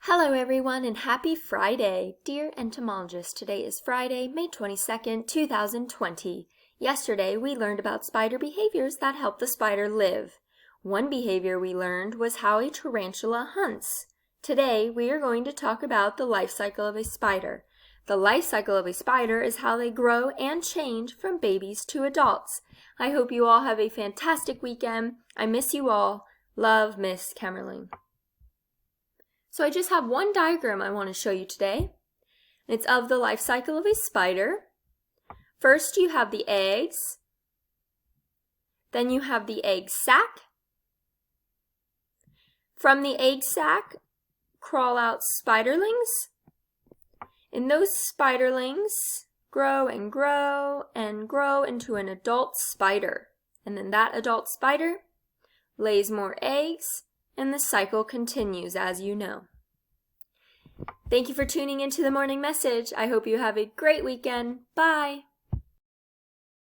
Hello everyone and happy Friday! Dear entomologist, today is Friday, May 22nd, 2020. Yesterday we learned about spider behaviors that help the spider live. One behavior we learned was how a tarantula hunts. Today we are going to talk about the life cycle of a spider. The life cycle of a spider is how they grow and change from babies to adults. I hope you all have a fantastic weekend. I miss you all. Love, Miss Kemmerling. So I just have one diagram I want to show you today. It's of the life cycle of a spider. First you have the eggs, then you have the egg sac. From the egg sac crawl out spiderlings, and those spiderlings grow and grow and grow into an adult spider. And then that adult spider lays more eggs, and the cycle continues, as you know. Thank you for tuning into the morning message. I hope you have a great weekend. Bye.